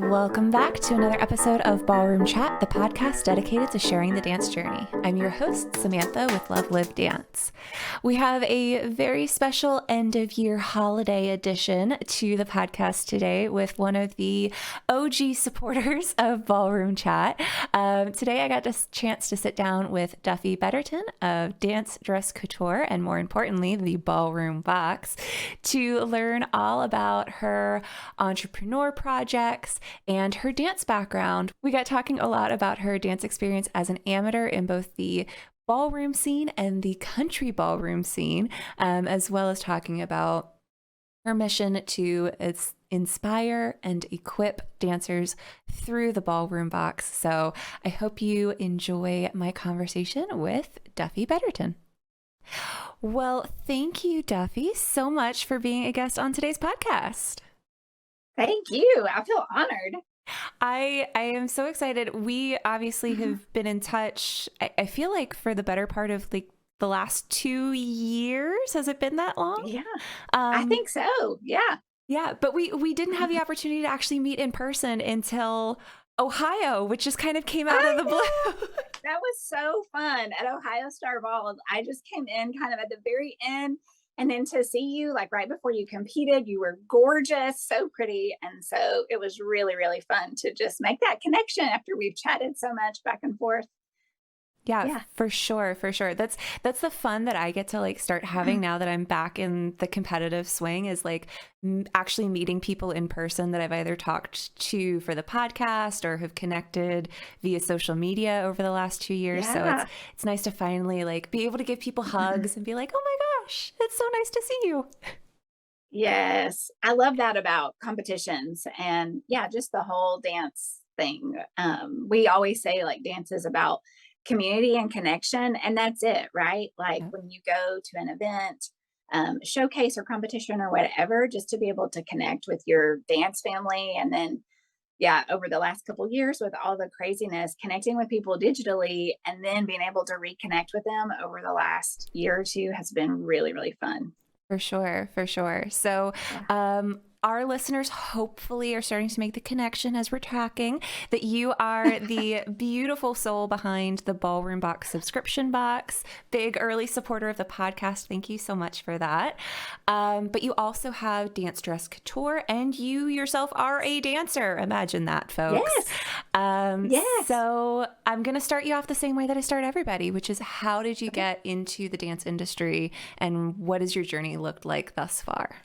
Welcome back to another episode of Ballroom Chat, the podcast dedicated to sharing the dance journey. I'm your host, Samantha with Love.Live.Dance. We have a very special end of year holiday edition to the podcast today with one of the OG supporters of Ballroom Chat. Today I got a chance to sit down with Duffy Betterton of Dance Dress Couture and, more importantly, the Ballroom Box to learn all about her entrepreneur projects and her dance background. We got talking a lot about her dance experience as an amateur in both the ballroom scene and the country ballroom scene, as well as talking about her mission to inspire and equip dancers through the Ballroom Box. So I hope you enjoy my conversation with Duffy Betterton. Well, thank you, Duffy, so much for being a guest on today's podcast. Thank you. I feel honored. I am so excited. We obviously have been in touch, I feel like for the better part of like the last 2 years. Has it been that long? Yeah, I think so. Yeah. Yeah, but we didn't have the opportunity to actually meet in person until Ohio, which just kind of came out of the blue. That was so fun at Ohio Star Ball. I just came in kind of at the very end. And then to see you like right before you competed, you were gorgeous, so pretty. And so it was really, really fun to just make that connection after we've chatted so much back and forth. Yeah, for sure, for sure. That's the fun that I get to like start having now that I'm back in the competitive swing, is like actually meeting people in person that I've either talked to for the podcast or have connected via social media over the last 2 years. Yeah. So it's nice to finally like be able to give people hugs and be like, oh my gosh, it's so nice to see you. Yes. I love that about competitions and just the whole dance thing. We always say like dance is about community and connection, and that's it, right? Like Yeah. when you go to an event, showcase or competition or whatever, just to be able to connect with your dance family. And then over the last couple of years with all the craziness, connecting with people digitally and then being able to reconnect with them over the last year or two has been really, really fun. For sure, for sure. So, our listeners hopefully are starting to make the connection as we're talking that you are the beautiful soul behind the Ballroom Box subscription box. Big early supporter of the podcast. Thank you so much for that. But you also have Dance Dress Couture, and you yourself are a dancer. Imagine that, folks. Yes. So I'm going to start you off the same way that I start everybody, which is how did you get into the dance industry, and what has your journey looked like thus far?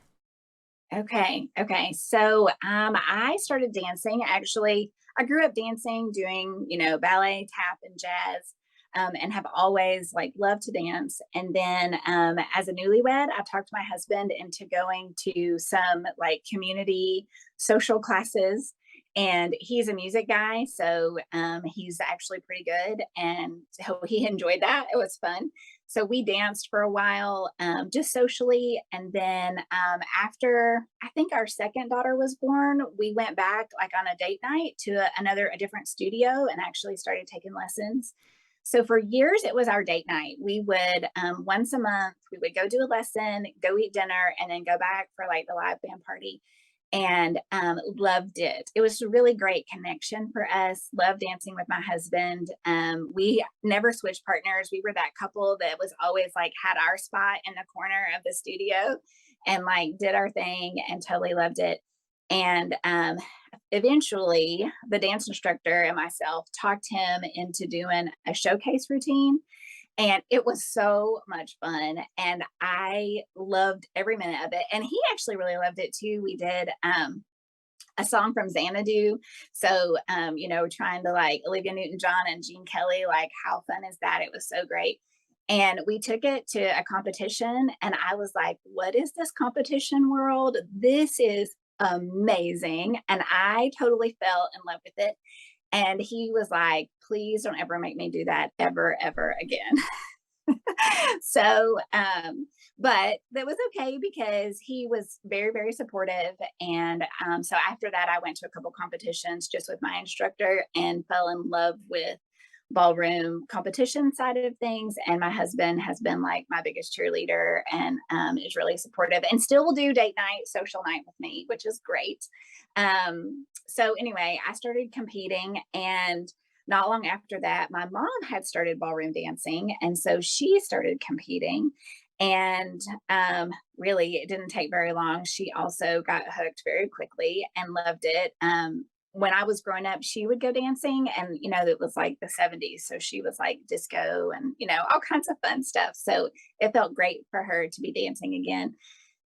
Okay. So I started dancing. Actually, I grew up dancing, doing, ballet, tap, and jazz, and have always like loved to dance. And then as a newlywed, I talked my husband into going to some like community social classes. And he's a music guy, so he's actually pretty good, and so he enjoyed that. It was fun. So we danced for a while, just socially, and then after I think our second daughter was born, we went back like on a date night to a different studio and actually started taking lessons. So for years, it was our date night. We would once a month we would go do a lesson, go eat dinner, and then go back for like the live band party, and loved it. It was a really great connection for us. Loved dancing with my husband. We never switched partners. We were that couple that was always like had our spot in the corner of the studio and like did our thing and totally loved it. And eventually, the dance instructor and myself talked him into doing a showcase routine, and it was so much fun. And I loved every minute of it. And he actually really loved it too. We did a song from Xanadu. So, trying to like Olivia Newton-John and Gene Kelly, like how fun is that? It was so great. And we took it to a competition, and I was like, what is this competition world? This is amazing. And I totally fell in love with it. And he was like, please don't ever make me do that ever, ever again. So, but that was okay because he was very, very supportive. And so after that, I went to a couple competitions just with my instructor and fell in love with ballroom competition side of things. And my husband has been like my biggest cheerleader and is really supportive and still will do date night, social night with me, which is great. So anyway, I started competing, and not long after that, my mom had started ballroom dancing. And so she started competing. And really, it didn't take very long. She also got hooked very quickly and loved it. When I was growing up, she would go dancing, and it was like the 70s. So she was like disco and, all kinds of fun stuff. So it felt great for her to be dancing again.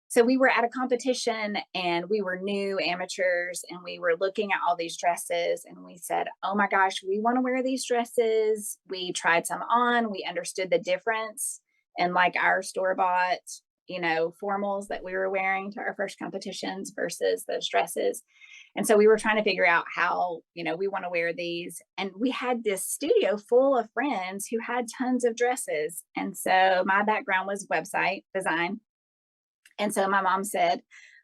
So we were at a competition, and we were new amateurs, and we were looking at all these dresses, and we said, oh my gosh, we want to wear these dresses. We tried some on, we understood the difference in like our store bought, formals that we were wearing to our first competitions versus those dresses. And so we were trying to figure out how, we want to wear these. And we had this studio full of friends who had tons of dresses. And so my background was website design. And so my mom said,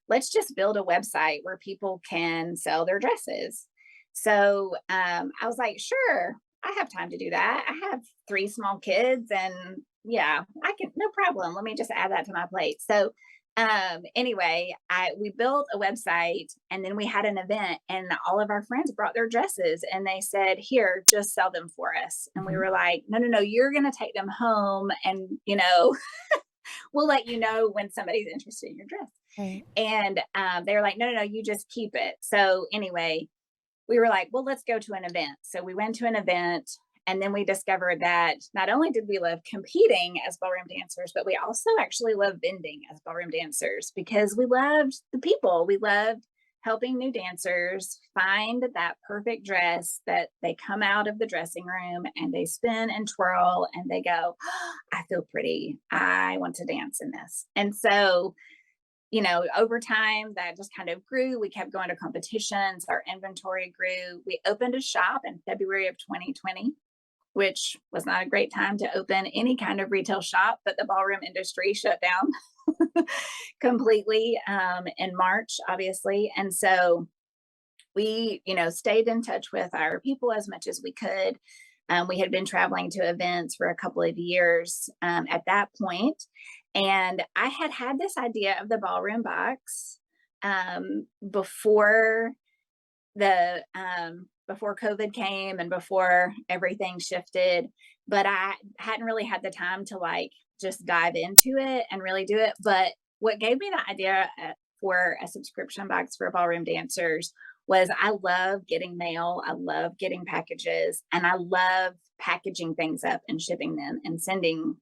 let's just build a website where people can sell their dresses. So I was like, sure, I have time to do that. I have 3 small kids, and yeah, I can, no problem. Let me just add that to my plate. So anyway, we built a website, and then we had an event, and all of our friends brought their dresses, and they said, here, just sell them for us. And we were like, no, no, no, you're going to take them home, and we'll let you know when somebody's interested in your dress. Right. And they were like, no, no, no, you just keep it. So anyway, we were like, well, let's go to an event. So we went to an event, and then we discovered that not only did we love competing as ballroom dancers, but we also actually love vending as ballroom dancers, because we loved the people. We loved helping new dancers find that perfect dress that they come out of the dressing room and they spin and twirl and they go, oh, I feel pretty. I want to dance in this. And so, over time that just kind of grew. We kept going to competitions. Our inventory grew. We opened a shop in February of 2020, which was not a great time to open any kind of retail shop, but the ballroom industry shut down completely in March, obviously. And so we, stayed in touch with our people as much as we could. We had been traveling to events for a couple of years at that point. And I had this idea of the Ballroom Box before before COVID came and before everything shifted, but I hadn't really had the time to like just dive into it and really do it. But what gave me the idea for a subscription box for ballroom dancers was I love getting mail. I love getting packages, and I love packaging things up and shipping them and sending,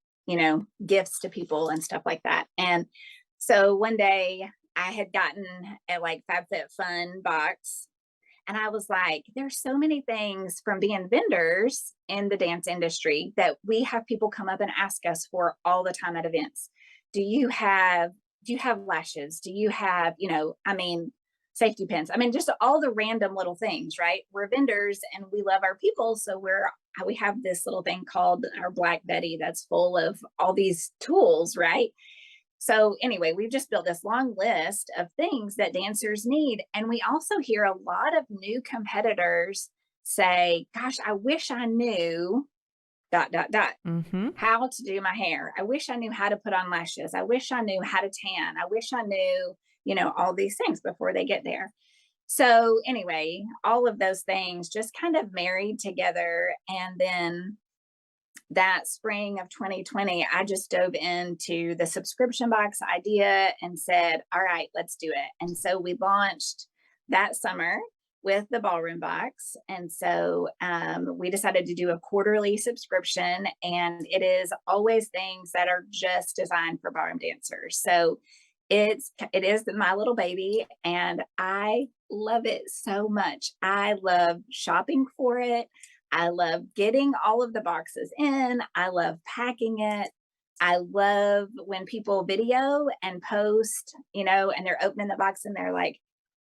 gifts to people and stuff like that. And so one day I had gotten a like FabFitFun box, and I was like, there's so many things from being vendors in the dance industry that we have people come up and ask us for all the time at events. Do you have lashes? Do you have, safety pins? Just all the random little things, right? We're vendors and we love our people. So we have this little thing called our Black Betty that's full of all these tools, right? So anyway, we've just built this long list of things that dancers need. And we also hear a lot of new competitors say, gosh, I wish I knew ... Mm-hmm. how to do my hair. I wish I knew how to put on lashes. I wish I knew how to tan. I wish I knew, all these things before they get there. So anyway, all of those things just kind of married together. And then that spring of 2020, I just dove into the subscription box idea and said, all right, let's do it. And so we launched that summer with the Ballroom Box. And so we decided to do a quarterly subscription, and it is always things that are just designed for ballroom dancers. So it is my little baby, and I love it so much. I love shopping for it. I love getting all of the boxes in. I love packing it. I love when people video and post, and they're opening the box and they're like,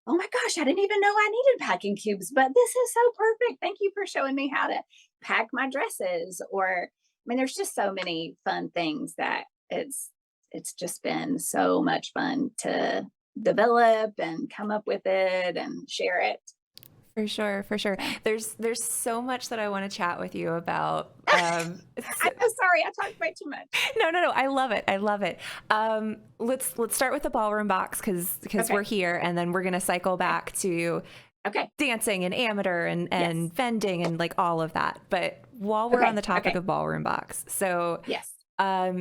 oh my gosh, I didn't even know I needed packing cubes, but this is so perfect. Thank you for showing me how to pack my dresses. Or, there's just so many fun things that it's just been so much fun to develop and come up with it and share it. For sure, for sure. So, There's so much that I want to chat with you about. I'm so sorry. I talked way too much. No. I love it. I love it. Let's start with the ballroom box because we're Okay. here, and then we're gonna cycle Okay. back to Okay. dancing and amateur and Yes. vending and like all of that. But while we're on Okay. the topic Okay. of ballroom box, so Yes.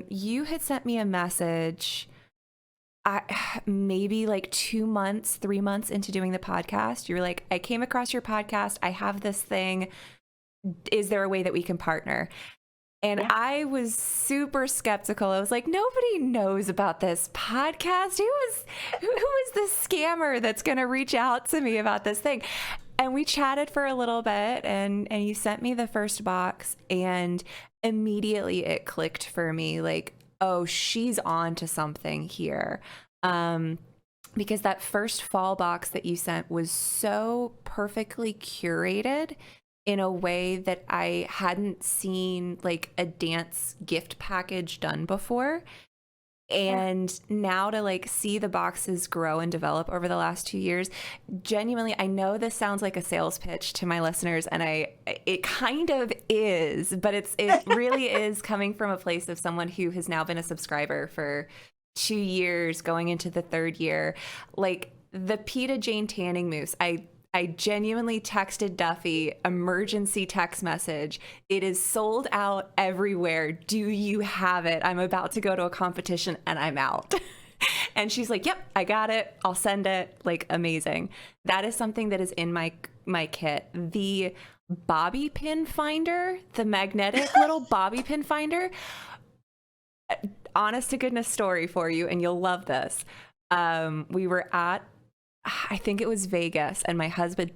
you had sent me a message. Maybe like 2 months, 3 months into doing the podcast, you were like, I came across your podcast. I have this thing. Is there a way that we can partner? And Yeah. I was super skeptical. I was like, nobody knows about this podcast. Who is this scammer that's going to reach out to me about this thing? And we chatted for a little bit, and you sent me the first box, and immediately it clicked for me like, oh, she's on to something here. Because that first fall box that you sent was so perfectly curated in a way that I hadn't seen like a dance gift package done before. Yeah. And now to like see the boxes grow and develop over the last 2 years, genuinely, I know this sounds like a sales pitch to my listeners, and it kind of is, but it really is coming from a place of someone who has now been a subscriber for 2 years, going into the third year. Like the Peta Jane tanning mousse, I genuinely texted Duffy, emergency text message. It is sold out everywhere. Do you have it? I'm about to go to a competition and I'm out. And she's like, yep, I got it. I'll send it. Like, amazing. That is something that is in my kit. The bobby pin finder, the magnetic little bobby pin finder, honest to goodness story for you, and you'll love this. We were at, I think it was Vegas, and my husband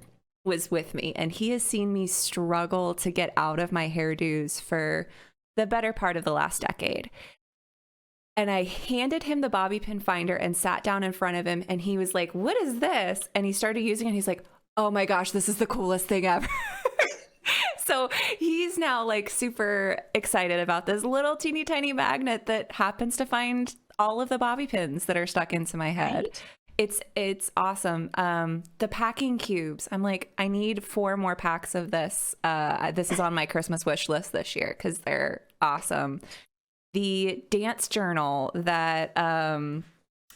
was with me, and he has seen me struggle to get out of my hairdos for the better part of the last decade. And I handed him the bobby pin finder and sat down in front of him, and he was like, what is this? And he started using it, and he's like, oh my gosh, this is the coolest thing ever. So he's now like super excited about this little teeny tiny magnet that happens to find all of the bobby pins that are stuck into my head. Right. It's awesome. The packing cubes, I'm like, I need 4 more packs of this. This is on my Christmas wish list this year because they're awesome. The dance journal that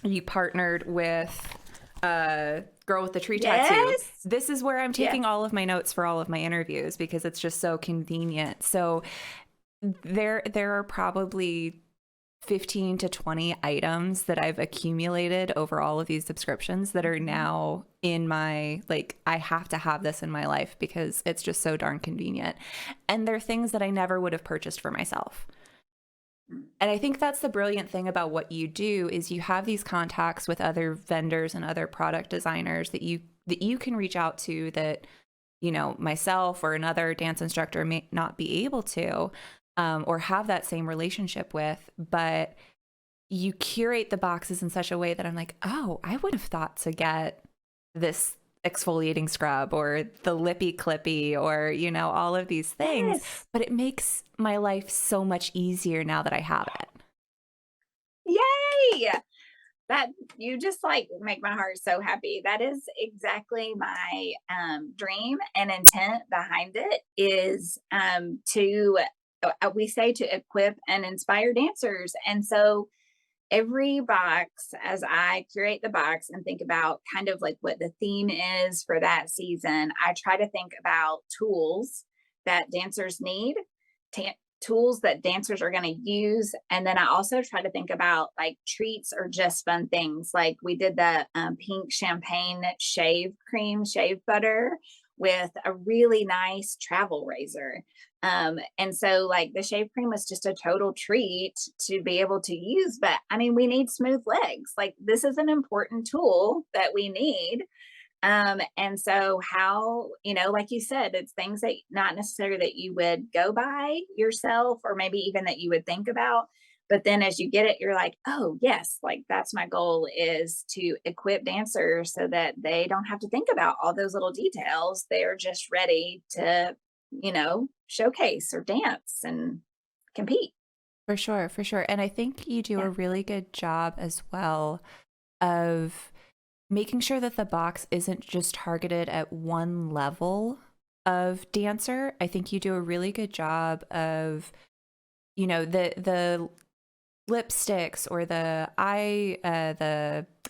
you partnered with Girl with the Tree Tattoo. Yes. This is where I'm taking Yes. all of my notes for all of my interviews because it's just so convenient. So there are probably 15 to 20 items that I've accumulated over all of these subscriptions that are now in my, like, I have to have this in my life because it's just so darn convenient. And they're things that I never would have purchased for myself. And I think that's the brilliant thing about what you do is you have these contacts with other vendors and other product designers that you can reach out to that, you know, myself or another dance instructor may not be able to, or have that same relationship with, but you curate the boxes in such a way that I'm like, oh, I would have thought to get this exfoliating scrub or the lippy clippy or, you know, all of these things, Yes. but it makes my life so much easier now that I have it. Yay. That you just like make my heart so happy. That is exactly my dream and intent behind it is to we say to equip and inspire dancers. And so every box, as I curate the box and think about kind of like what the theme is for that season, I try to think about tools that dancers need, tools that dancers are going to use. And then I also try to think about like treats or just fun things. Like we did the pink champagne shave cream, shave butter with a really nice travel razor. And so like the shave cream was just a total treat to be able to use. But I mean, we need smooth legs. Like this is an important tool that we need. And so how, you know, like you said, it's things that not necessarily that you would go by yourself or maybe even that you would think about. But then as you get it, you're like, oh yes, like that's my goal is to equip dancers so that they don't have to think about all those little details. They're just ready to, you know, showcase or dance and compete. For sure, for sure. And I think you do Yeah. a really good job as well of making sure that the box isn't just targeted at one level of dancer. I think you do a really good job of, the lipsticks or the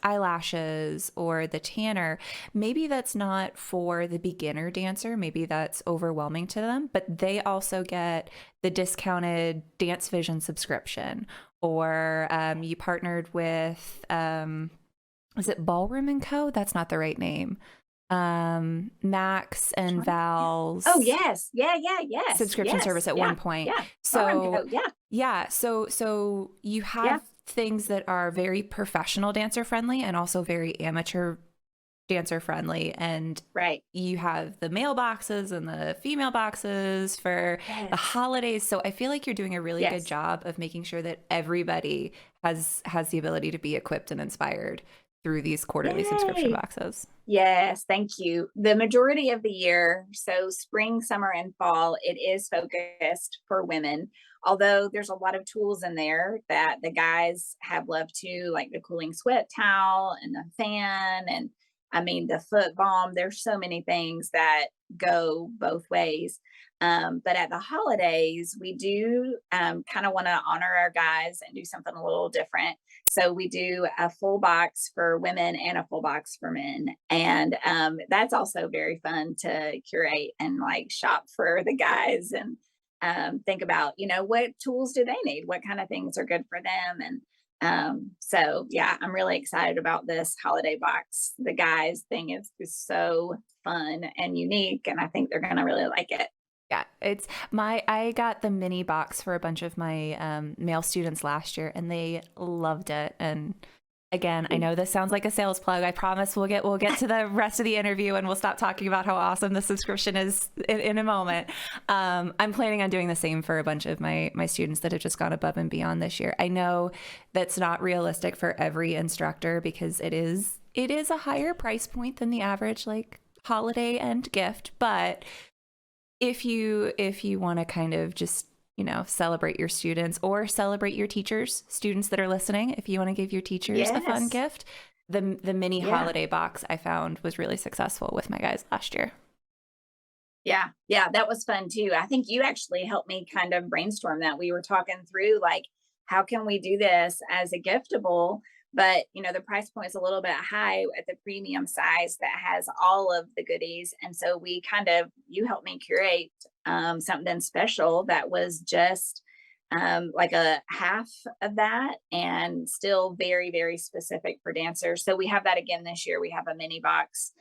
eyelashes or the tanner. Maybe that's not for the beginner dancer. Maybe that's overwhelming to them, but they also get the discounted Dance Vision subscription. Or you partnered with, is it Ballroom and Co? That's not the right name. Max and Oh, Val's yes. Yeah, yeah, yes, subscription yes. service at Yeah, one point. yeah. Ballroom So coat. Yeah, yeah, so you yeah. have things that are very professional dancer friendly and also very amateur dancer friendly, and Right. you have the male boxes and the female boxes for the Yes. holidays. So I feel like you're doing a really good Yes. job of making sure that everybody has the ability to be equipped and inspired through these quarterly subscription Yay. boxes. Yes, thank you. The majority of the year, so spring, summer, and fall, it is focused for women. Although there's a lot of tools in there that the guys have loved too, like the cooling sweat towel and the fan, and I mean the foot balm. There's so many things that go both ways. But at the holidays, we do kind of want to honor our guys and do something a little different. So we do a full box for women and a full box for men. And that's also very fun to curate and like shop for the guys and think about, what tools do they need? What kind of things are good for them? And so, yeah, I'm really excited about this holiday box. The guys thing is so fun and unique. And I think they're going to really like it. Yeah, I got the mini box for a bunch of my male students last year, and they loved it. And again, I know this sounds like a sales plug. I promise we'll get to the rest of the interview, and we'll stop talking about how awesome the subscription is in a moment. I'm planning on doing the same for a bunch of my students that have just gone above and beyond this year. I know that's not realistic for every instructor because it is a higher price point than the average like holiday end gift, but if you want to kind of just celebrate your students or celebrate your teachers, students that are listening, if you want to give your teachers a fun Yes. gift, the mini Yeah. holiday box I found was really successful with my guys last year. Yeah, yeah, that was fun too. I think you actually helped me kind of brainstorm that. We were talking through like, how can we do this as a giftable? But the price point is a little bit high at the premium size that has all of the goodies. And so you helped me curate something special that was just like a half of that and still very, very specific for dancers. So we have that again this year. We have a mini box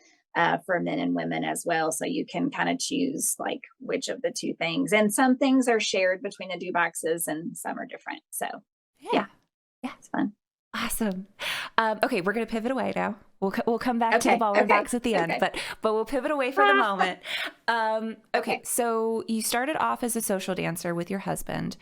for men and women as well. So you can kind of choose like which of the two things. And some things are shared between the two boxes and some are different. So Yeah. yeah, Yeah. it's fun. Awesome. Okay, we're going to pivot away now. We'll come back to the Okay. ballroom Okay. box at the end, Okay. but we'll pivot away for the moment. Okay, Okay. so you started off as a social dancer with your husband.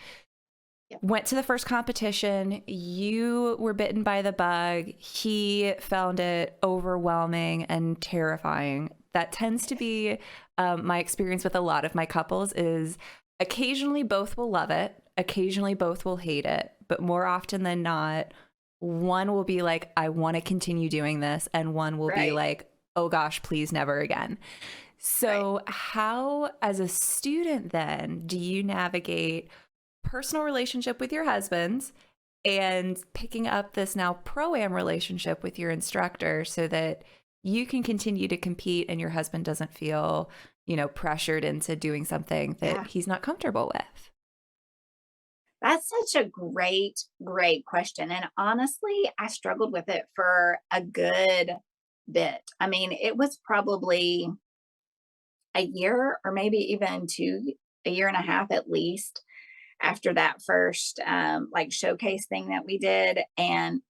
Yep. Went to the first competition. You were bitten by the bug. He found it overwhelming and terrifying. That tends to be my experience with a lot of my couples is occasionally both will love it. Occasionally both will hate it. But more often than not, one will be like, I want to continue doing this. And one will be Right. like, oh gosh, please never again. Right. So how, as a student then, do you navigate personal relationship with your husband and picking up this now pro-am relationship with your instructor so that you can continue to compete and your husband doesn't feel, pressured into doing something that Yeah. he's not comfortable with? That's such a great, great question. And honestly, I struggled with it for a good bit. I mean, it was probably a year or maybe even a year and a half at least after that first like showcase thing that we did. And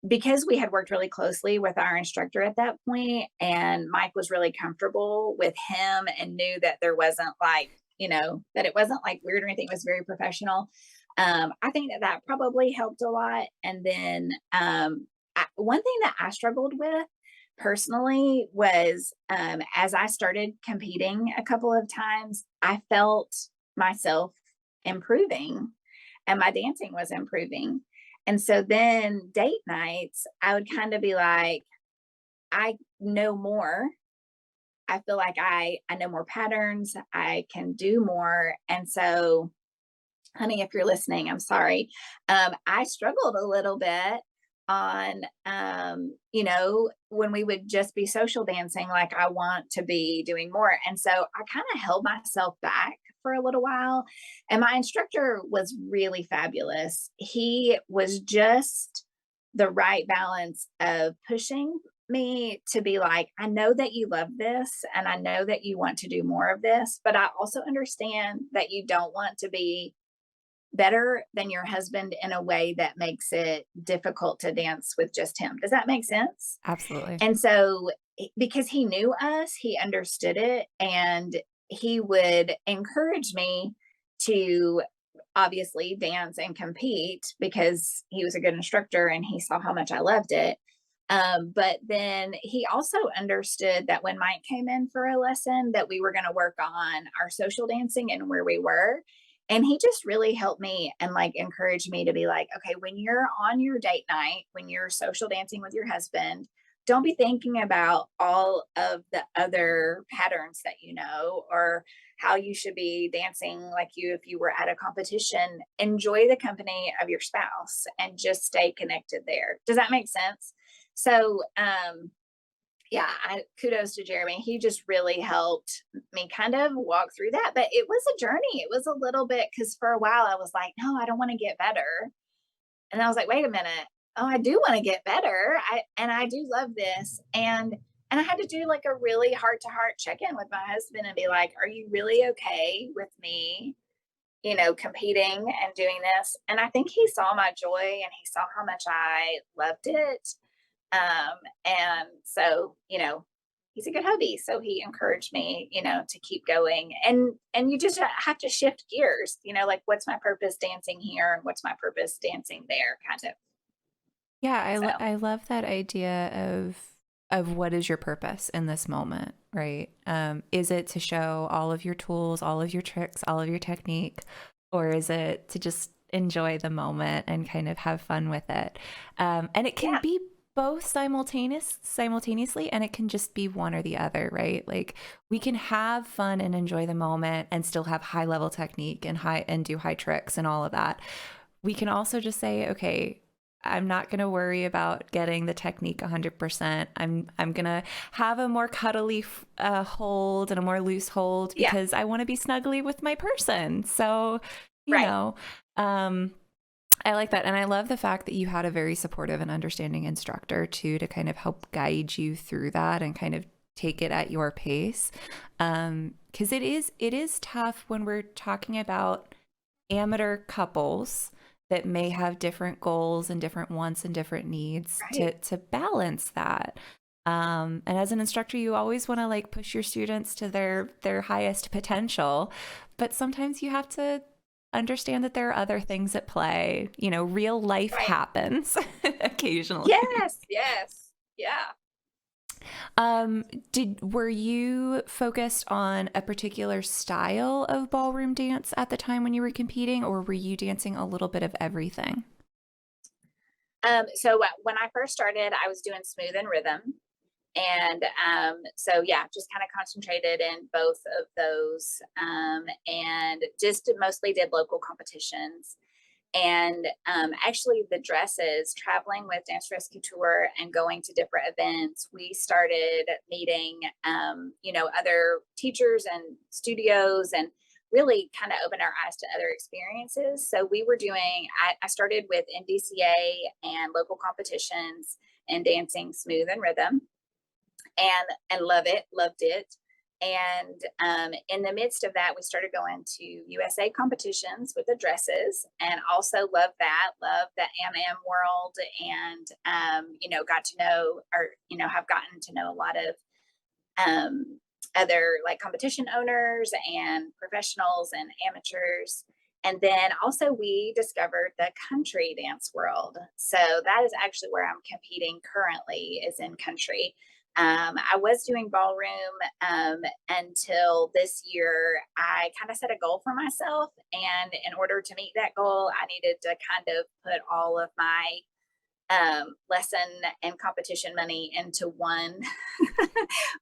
because we had worked really closely with our instructor at that point, and Mike was really comfortable with him and knew that there wasn't like, that it wasn't like weird or anything, it was very professional. I think that probably helped a lot. And then one thing that I struggled with personally was as I started competing a couple of times, I felt myself improving and my dancing was improving. And so then date nights, I would kind of be like, I know more. I feel like I know more patterns. I can do more. And so, honey, if you're listening, I'm sorry. I struggled a little bit on, when we would just be social dancing, like I want to be doing more. And so I kind of held myself back for a little while. And my instructor was really fabulous. He was just the right balance of pushing me to be like, I know that you love this and I know that you want to do more of this, but I also understand that you don't want to be better than your husband in a way that makes it difficult to dance with just him. Does that make sense? Absolutely. And so, because he knew us, he understood it, and he would encourage me to obviously dance and compete because he was a good instructor and he saw how much I loved it. But then he also understood that when Mike came in for a lesson, that we were going to work on our social dancing and where we were. And he just really helped me and like encouraged me to be like, okay, when you're on your date night, when you're social dancing with your husband, don't be thinking about all of the other patterns that you know or how you should be dancing like you if you were at a competition. Enjoy the company of your spouse and just stay connected there. Does that make sense? So, yeah, kudos to Jeremy. He just really helped me kind of walk through that. But it was a journey. It was a little bit because for a while I was like, no, I don't want to get better. And I was like, wait a minute. Oh, I do want to get better. I do love this. And I had to do like a really heart to heart check in with my husband and be like, are you really okay with me, competing and doing this? And I think he saw my joy and he saw how much I loved it. And so, he's a good hubby. So he encouraged me, to keep going. And you just have to shift gears, like what's my purpose dancing here and what's my purpose dancing there, kind of. Yeah, So I love that idea of what is your purpose in this moment, right? Is it to show all of your tools, all of your tricks, all of your technique, or is it to just enjoy the moment and kind of have fun with it? And it can yeah, be both simultaneously, and it can just be one or the other, right? Like we can have fun and enjoy the moment and still have high level technique and do high tricks and all of that. We can also just say, okay, I'm not going to worry about getting the technique 100%. I'm going to have a more cuddly hold and a more loose hold yeah, because I want to be snuggly with my person. So, you right. know, um, I like that. And I love the fact that you had a very supportive and understanding instructor too, to kind of help guide you through that and kind of take it at your pace. Cause it is tough when we're talking about amateur couples that may have different goals and different wants and different needs Right. to balance that. And as an instructor, you always want to like push your students to their highest potential, but sometimes you have to understand that there are other things at play. You know, real life Right. happens occasionally. Yes. Yes. Yeah. Were you focused on a particular style of ballroom dance at the time when you were competing, or were you dancing a little bit of everything? So when I first started, I was doing smooth and rhythm. And so, yeah, just kind of concentrated in both of those and just mostly did local competitions. And actually, the dresses, traveling with Dance Dress Couture and going to different events, we started meeting, other teachers and studios and really kind of opened our eyes to other experiences. So we were I started with NDCA and local competitions and dancing smooth and rhythm and loved it. And in the midst of that, we started going to USA competitions with the dresses, and also loved the AMM world, and got to know or have gotten to know a lot of other like competition owners and professionals and amateurs. And then also we discovered the country dance world. So that is actually where I'm competing currently is in country. I was doing ballroom until this year. I kind of set a goal for myself. And in order to meet that goal, I needed to kind of put all of my lesson and competition money into one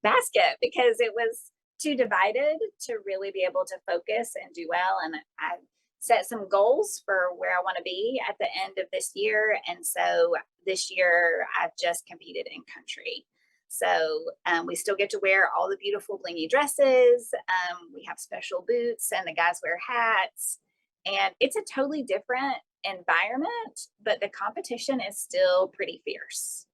basket because it was too divided to really be able to focus and do well. And I set some goals for where I want to be at the end of this year. And so this year I've just competed in country. So we still get to wear all the beautiful blingy dresses. We have special boots, and the guys wear hats. And it's a totally different environment, but the competition is still pretty fierce.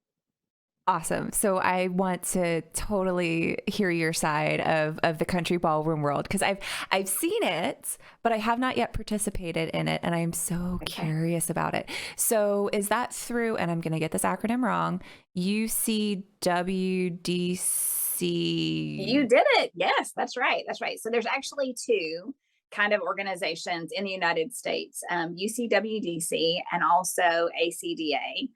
Awesome. So I want to totally hear your side of the country ballroom world because I've seen it, but I have not yet participated in it, and I am so Okay. curious about it. So is that through, and I'm going to get this acronym wrong, You UCWDC? did it. Yes, that's right. That's right. So there's actually two kind of organizations in the United States, UCWDC and also ACDA.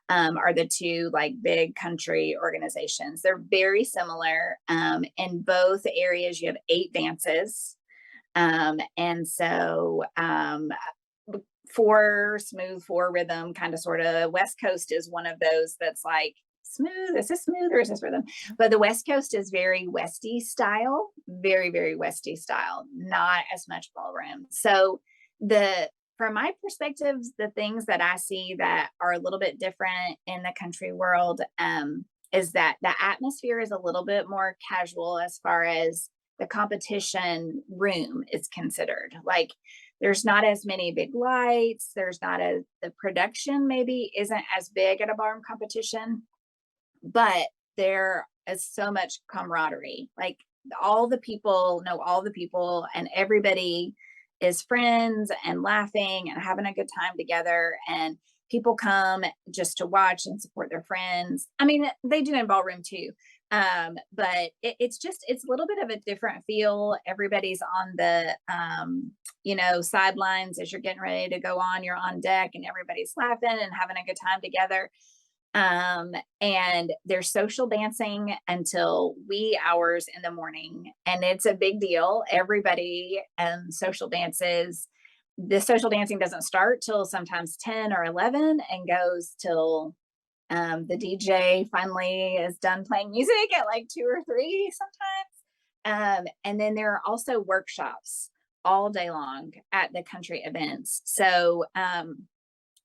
Are the two like big country organizations. They're very similar. In both areas, you have 8 dances. And so four smooth, four rhythm, kind of sort of. West Coast is one of those that's like smooth. Is this smooth or is this rhythm? But the West Coast is very Westy style, very, very Westy style, not as much ballroom. So the from my perspective, the things that I see that are a little bit different in the country world is that the atmosphere is a little bit more casual as far as the competition room is considered. Like there's not as many big lights. There's not as the production maybe isn't as big at a ballroom competition, but there is so much camaraderie. Like all the people know all the people, and everybody is friends and laughing and having a good time together. And people come just to watch and support their friends. I mean, they do in ballroom too. But it's a little bit of a different feel. Everybody's on the sidelines as you're getting ready to go on. You're on deck, and everybody's laughing and having a good time together. And there's social dancing until wee hours in the morning, and it's a big deal. Everybody social dances. The social dancing doesn't start till sometimes 10 or 11 and goes till the DJ finally is done playing music at like 2 or 3 sometimes. And then there are also workshops all day long at the country events. So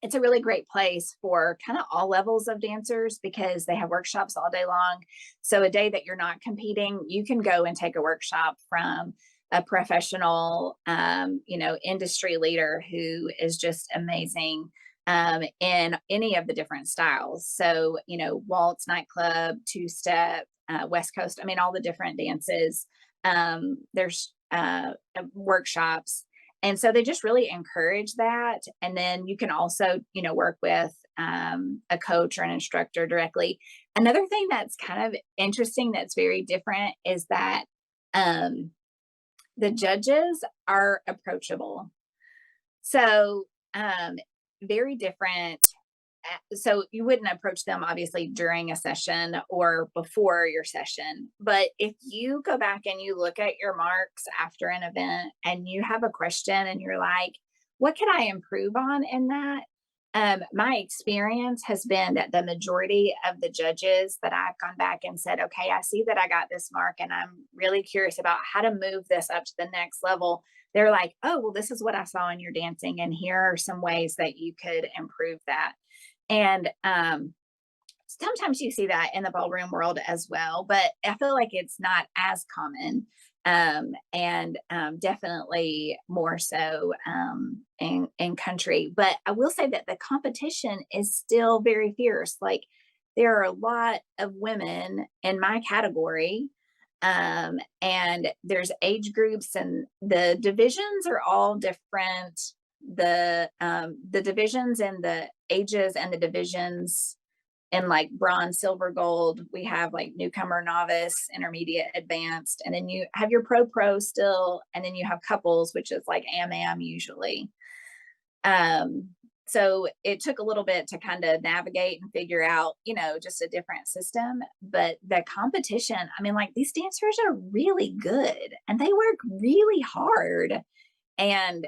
it's a really great place for kind of all levels of dancers because they have workshops all day long. So a day that you're not competing, you can go and take a workshop from a professional, industry leader who is just amazing in any of the different styles. So, waltz, nightclub, two-step, West Coast, I mean, all the different dances. There's workshops, and so they just really encourage that. And then you can also, work with a coach or an instructor directly. Another thing that's kind of interesting that's very different is that um, the judges are approachable. So very different. So you wouldn't approach them obviously during a session or before your session. But if you go back and you look at your marks after an event and you have a question and you're like, what can I improve on in that? My experience has been that the majority of the judges that I've gone back and said, okay, I see that I got this mark and I'm really curious about how to move this up to the next level. They're like, oh, well, this is what I saw in your dancing, and here are some ways that you could improve that. And sometimes you see that in the ballroom world as well, but I feel like it's not as common. And definitely more so in country. But I will say that the competition is still very fierce. Like there are a lot of women in my category, and there's age groups, and the divisions are all different. The divisions and the ages and the divisions in like bronze, silver, gold, we have like newcomer, novice, intermediate, advanced, and then you have your pro still, and then you have couples, which is like am usually. Um, so it took a little bit to kind of navigate and figure out, just a different system. But the competition, I mean, like these dancers are really good and they work really hard. And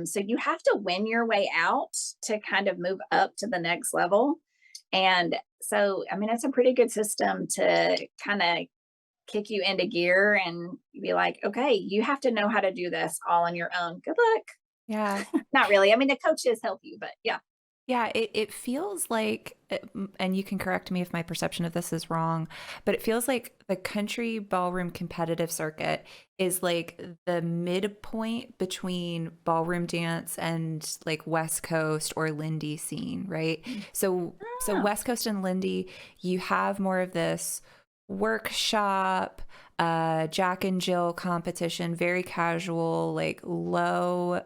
so you have to win your way out to kind of move up to the next level. And so, I mean, it's a pretty good system to kind of kick you into gear and be like, okay, you have to know how to do this all on your own. Good luck. Yeah. Not really. I mean, the coaches help you, but yeah. Yeah, it feels like, and you can correct me if my perception of this is wrong, but it feels like the country ballroom competitive circuit is like the midpoint between ballroom dance and like West Coast or Lindy scene, right? So Oh, West Coast and Lindy, you have more of this workshop, Jack and Jill competition, very casual, like low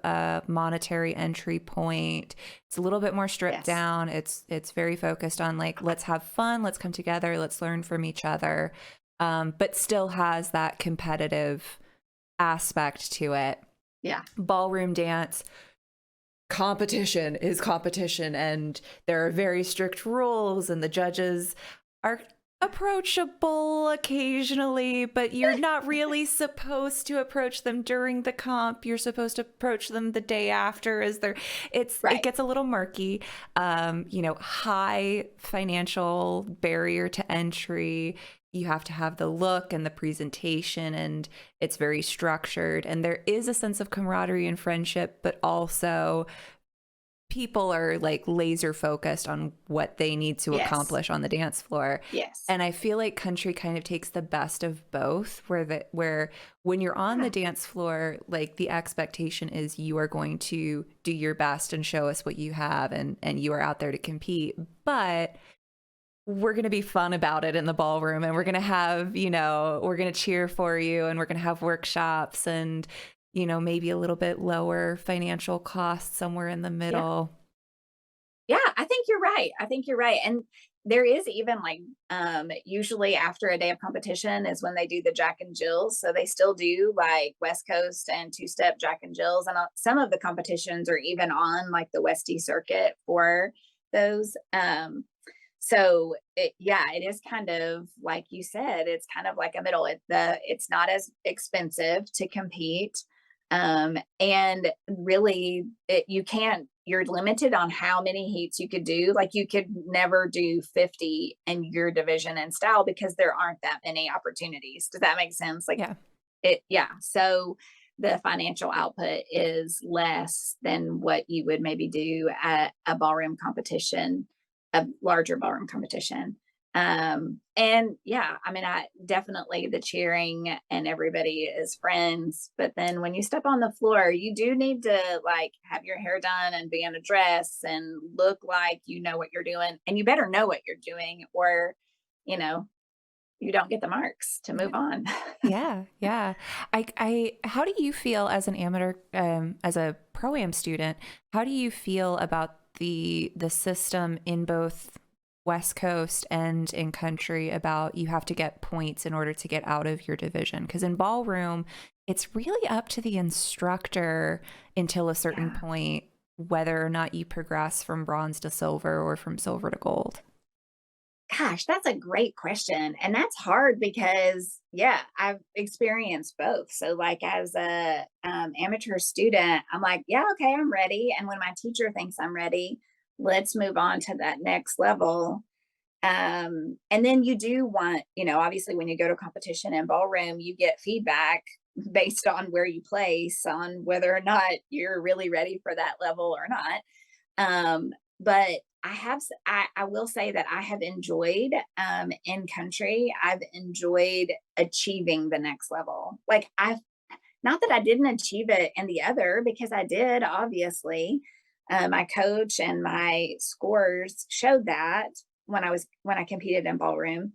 monetary entry point. It's a little bit more stripped yes. down. It's very focused on like let's have fun, let's come together, let's learn from each other, but still has that competitive aspect to it. Yeah. Ballroom dance competition is competition, and there are very strict rules, and the judges are approachable occasionally, but you're not really supposed to approach them during the comp. You're supposed to approach them the day after. It Right. gets a little murky. High financial barrier to entry. You have to have the look and the presentation, and it's very structured, and there is a sense of camaraderie and friendship, but also people are like laser focused on what they need to Yes. accomplish on the dance floor. Yes. And I feel like country kind of takes the best of both, where when you're on the Yeah. dance floor, like the expectation is you are going to do your best and show us what you have, and you are out there to compete. But we're going to be fun about it in the ballroom, and we're going to have, we're going to cheer for you, and we're going to have workshops, and maybe a little bit lower financial costs somewhere in the Yeah. middle. Yeah. I think you're right. I think you're right. And there is even like usually after a day of competition is when they do the Jack and Jills. So they still do like West Coast and two-step Jack and Jills. And some of the competitions are even on like the Westie circuit for those. Yeah, it is kind of like you said, it's kind of like a middle. It's not as expensive to compete, and really, you're limited on how many heats you could do. Like you could never do 50 in your division and style because there aren't that many opportunities. Does that make sense? Like Yeah. yeah. So the financial output is less than what you would maybe do at a ballroom competition, a larger ballroom competition. And yeah, I mean, I definitely the cheering and everybody is friends. But then when you step on the floor, you do need to like have your hair done and be in a dress and look like you know what you're doing. And you better know what you're doing, or, you know, you don't get the marks to move Yeah. on. Yeah, yeah. How do you feel as an amateur, as a pro-am student? How do you feel about the system in both West Coast and in country about you have to get points in order to get out of your division? Because in ballroom, it's really up to the instructor until a certain Yeah. point whether or not you progress from bronze to silver or from silver to gold. Gosh, that's a great question. And that's hard because, yeah, I've experienced both. So, like, as a amateur student, I'm like, yeah, okay, I'm ready. And when my teacher thinks I'm ready, let's move on to that next level. And then you do want, obviously, when you go to competition in ballroom, you get feedback based on where you place on whether or not you're really ready for that level or not. But I will say that I have enjoyed in country. I've enjoyed achieving the next level. Like I've not that I didn't achieve it in the other because I did. Obviously, my coach and my scores showed that when I competed in ballroom.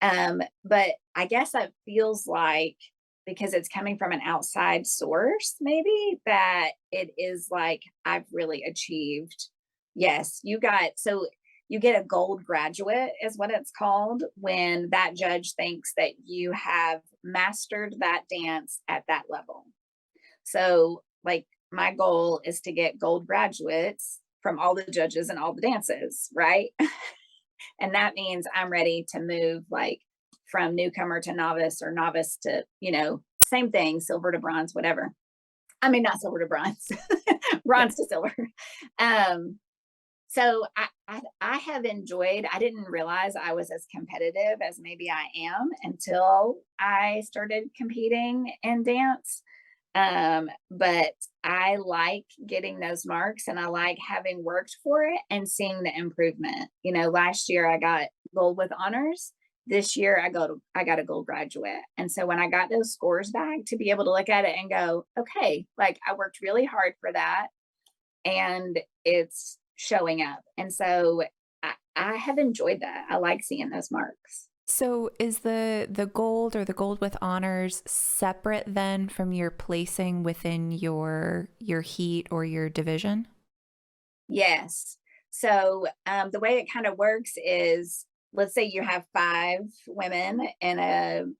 But I guess it feels like because it's coming from an outside source, maybe that it is like I've really achieved. Yes, you get a gold graduate, is what it's called, when that judge thinks that you have mastered that dance at that level. So, like, my goal is to get gold graduates from all the judges and all the dances, right? And that means I'm ready to move like from newcomer to novice or novice to, same thing, silver to bronze, whatever. I mean, not silver to bronze, Yeah. bronze to silver. Um, So I have enjoyed, I didn't realize I was as competitive as maybe I am until I started competing in dance. But I like getting those marks and I like having worked for it and seeing the improvement. Last year I got gold with honors. This year I got a gold graduate. And so when I got those scores back to be able to look at it and go, okay, like I worked really hard for that and it's showing up. And so I have enjoyed that. I like seeing those marks. So is the gold or the gold with honors separate then from your placing within your heat or your division? Yes. So the way it kind of works is, let's say you have five women in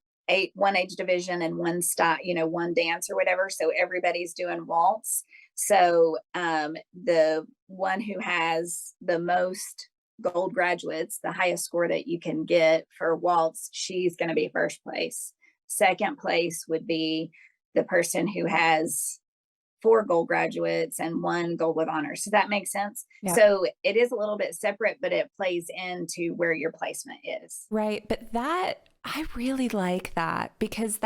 one age division and one style, one dance or whatever. So everybody's doing waltz. So the one who has the most gold graduates, the highest score that you can get for waltz, she's going to be first place. Second place would be the person who has four gold graduates and one gold with honors. Does that make sense? Yeah. So it is a little bit separate, but it plays into where your placement is. Right. But I really like that because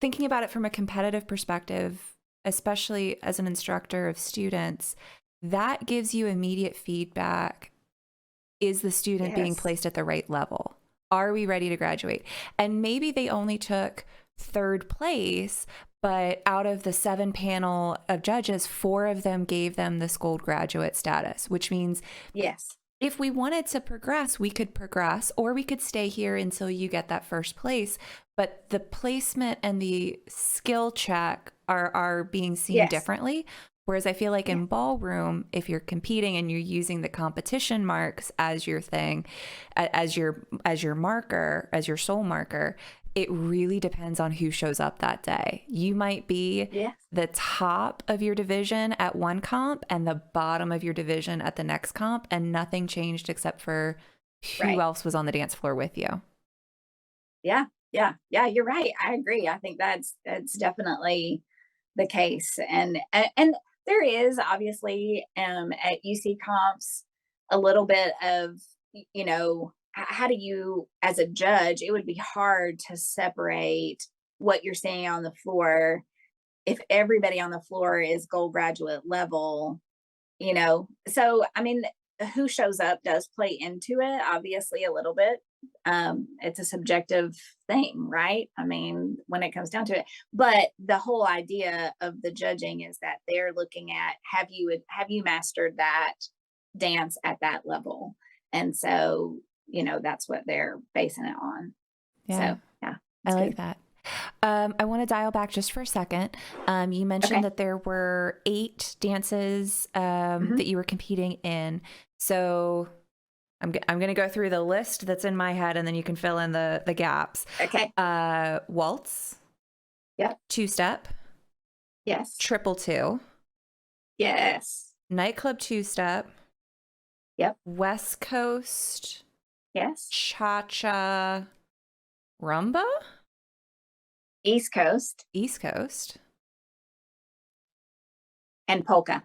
thinking about it from a competitive perspective, especially as an instructor of students, that gives you immediate feedback. Is the student being Yes. placed at the right level? Are we ready to graduate? And maybe they only took third place, but out of the 7 panel of judges, 4 of them gave them this gold graduate status, which means Yes. if we wanted to progress, we could progress, or we could stay here until you get that first place. But the placement and the skill check are being seen Yes. differently. Whereas I feel like in ballroom, if you're competing and you're using the competition marks as your thing, as your marker, as your soul marker, it really depends on who shows up that day. You might be Yes. the top of your division at one comp and the bottom of your division at the next comp, and nothing changed except for who else was on the dance floor with you. Yeah. Yeah. Yeah. You're right. I agree. I think that's definitely the case. And there is obviously at UC comps a little bit of, how do you, as a judge, it would be hard to separate what you're seeing on the floor if everybody on the floor is gold graduate level. So I mean, who shows up does play into it, obviously, a little bit. It's a subjective thing, right? I mean, when it comes down to it, but the whole idea of the judging is that they're looking at, have you mastered that dance at that level? And so that's what they're basing it on. Yeah. So yeah, I like good. that. I want to dial back just for a second. You mentioned that there were 8 dances that you were competing in. So I'm going to go through the list that's in my head, and then you can fill in the gaps. Okay. Waltz. Yep. 2-step. Yes. Triple 2. Yes. Nightclub 2-step. Yep. West Coast. Yes. Cha-cha. Rumba. East Coast. East Coast. And polka.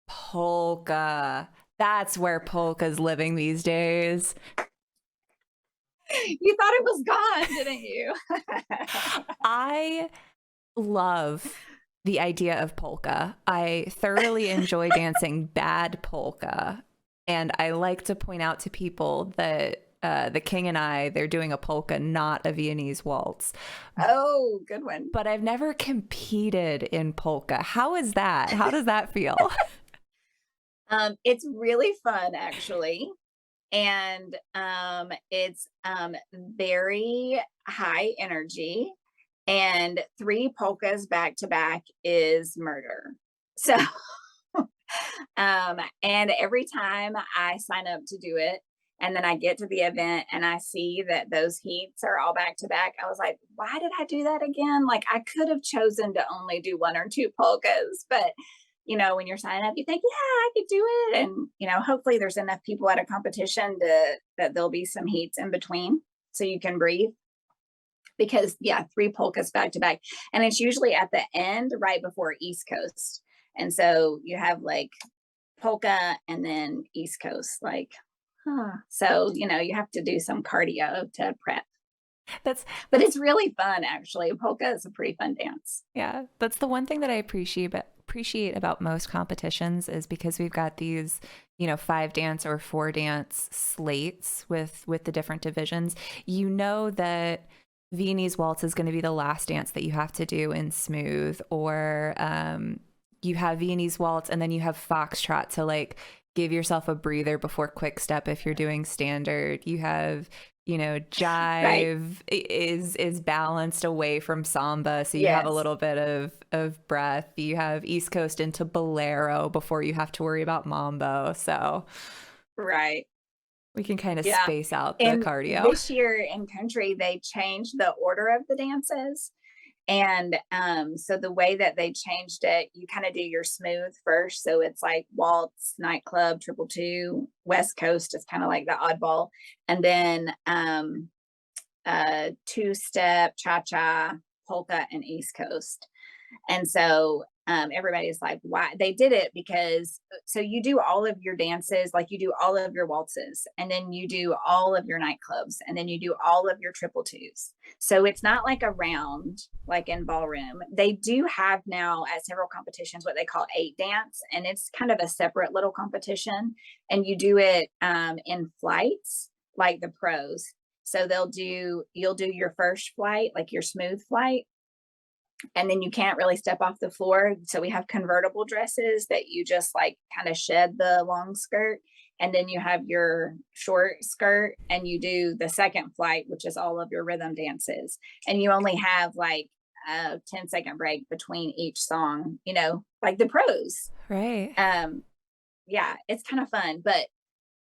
Polka. That's where polka's living these days. You thought it was gone, didn't you? I love the idea of polka. I thoroughly enjoy dancing bad polka. And I like to point out to people that the King and I, they're doing a polka, not a Viennese waltz. Oh, good one. But I've never competed in polka. How is that? How does that feel? It's really fun, actually. And it's very high energy. And 3 polkas back to back is murder. So, and every time I sign up to do it, and then I get to the event and I see that those heats are all back to back, I was like, why did I do that again? Like, I could have chosen to only do 1 or 2 polkas, but when you're signing up, you think, yeah, I could do it. And, hopefully there's enough people at a competition that there'll be some heats in between so you can breathe. Because 3 polkas back to back. And it's usually at the end right before East Coast. And so you have like polka, and then East Coast. Like, so you have to do some cardio to prep. That's But that's it's really fun, actually. Polka is a pretty fun dance. yeah, that's the one thing that I appreciate about most competitions is because we've got these, 5 dance or 4 dance slates with the different divisions. You know that Viennese waltz is going to be the last dance that you have to do in smooth, or you have Viennese waltz and then you have foxtrot to like give yourself a breather before quick step if you're doing standard. You have Right. jive is balanced away from samba, so you have a Yes. little bit of breath. You have East Coast into bolero before you have to worry about mambo, so Right. we can kind of Yeah. space out the And cardio. this year in country, they changed the order of the dances. And so the way that they changed it, you kind of do your smooth first. So it's like waltz, nightclub, triple two, West Coast is kind of like the oddball. And then two step, cha cha, polka, and East Coast. And so everybody's like, why? They did it because so you do all of your dances, like you do all of your waltzes, and then you do all of your nightclubs, and then you do all of your triple twos. So it's not like a round like in ballroom. They do have now at several competitions what they call 8 dance, and it's kind of a separate little competition. And you do it in flights like the pros. So you'll do your first flight, like your smooth flight, and then you can't really step off the floor. So we have convertible dresses that you just like kind of shed the long skirt. And then you have your short skirt and you do the second flight, which is all of your rhythm dances. And you only have like a 10-second break between each song, like the pros. Right. Yeah, it's kind of fun. But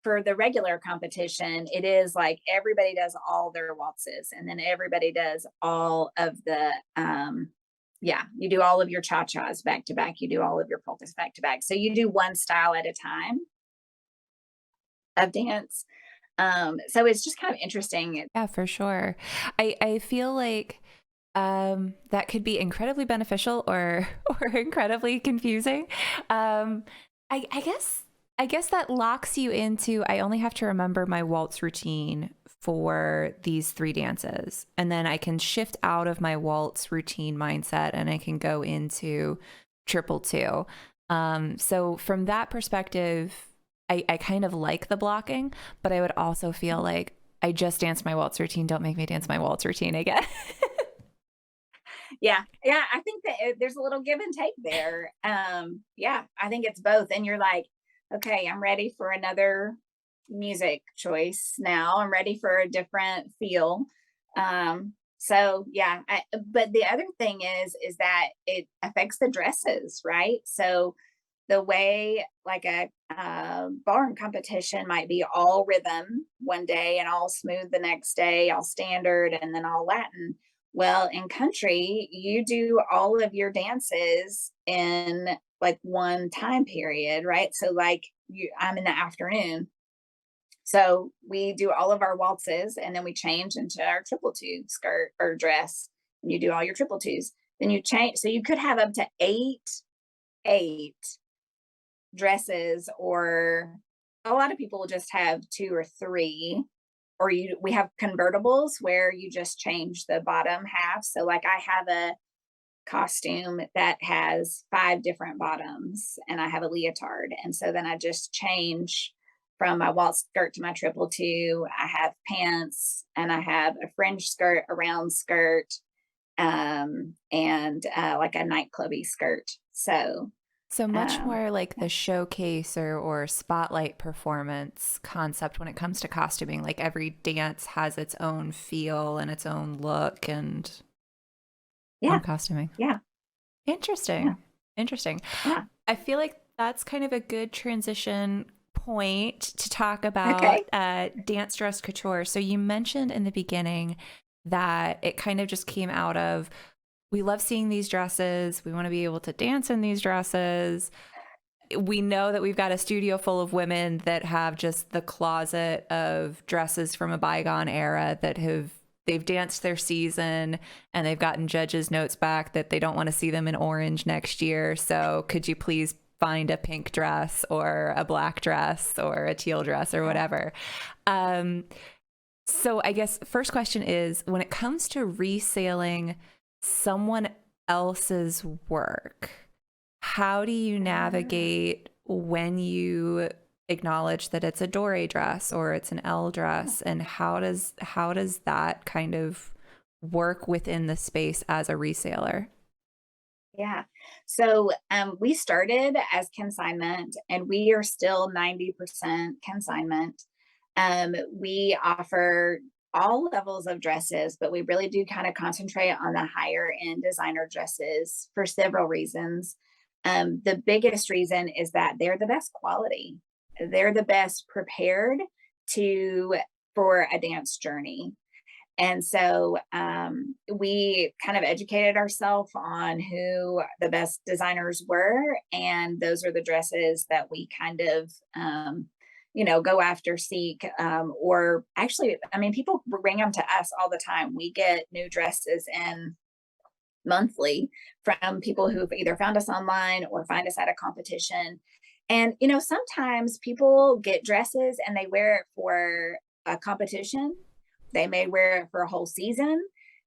for the regular competition, it is like everybody does all their waltzes and then everybody does all of the yeah, you do all of your cha-chas back to back, you do all of your polkas back to back. So you do one style at a time of dance. So it's just kind of interesting. Yeah, for sure. I feel like that could be incredibly beneficial or or incredibly confusing. I guess that locks you into I only have to remember my waltz routine for these 3 dances, and then I can shift out of my waltz routine mindset and I can go into triple two. So from that perspective, I kind of like the blocking, but I would also feel like I just danced my waltz routine. Don't make me dance my waltz routine again. Yeah, yeah, I think that there's a little give and take there. Yeah, I think it's both. And you're like, okay, I'm ready for another music choice now. I'm ready for a different feel. So yeah, but the other thing is that it affects the dresses, right? So the way like a ballroom competition might be all rhythm one day and all smooth the next day, all standard, and then all Latin. Well, in country, you do all of your dances in like one time period, right? So like I'm in the afternoon. So we do all of our waltzes and then we change into our triple two skirt or dress. And you do all your triple twos. Then you change. So you could have up to eight dresses, or a lot of people will just have 2 or 3, or we have convertibles where you just change the bottom half. So like I have a costume that has 5 different bottoms and I have a leotard. And so then I just change from my waltz skirt to my triple two. I have pants and I have a fringe skirt, a round skirt, and like a nightclubby skirt. So So much um, more like the showcase or spotlight performance concept when it comes to costuming. Like every dance has its own feel and its own look and yeah, own costuming. yeah, yeah, Interesting. Interesting. yeah. I feel like that's kind of a good transition point to talk about Okay. Dance Dress Couture. So you mentioned in the beginning that it kind of just came out of we love seeing these dresses. We want to be able to dance in these dresses. We know that we've got a studio full of women that have just the closet of dresses from a bygone era that they've danced their season and they've gotten judges' notes back that they don't want to see them in orange next year. So could you please find a pink dress or a black dress or a teal dress or whatever. So I guess first question is, when it comes to reselling someone else's work, how do you navigate when you acknowledge that it's a doré dress or it's an L dress, and how does that kind of work within the space as a reseller? Yeah. So we started as consignment and we are still 90% consignment. We offer all levels of dresses, but we really do kind of concentrate on the higher end designer dresses for several reasons. The biggest reason is that they're the best quality. They're the best prepared to for a dance journey. And so we kind of educated ourselves on who the best designers were. And those are the dresses that we kind of, go after, seek, or actually, I mean, people bring them to us all the time. We get new dresses in monthly from people who've either found us online or find us at a competition. And, sometimes people get dresses and they wear it for a competition. They may wear it for a whole season.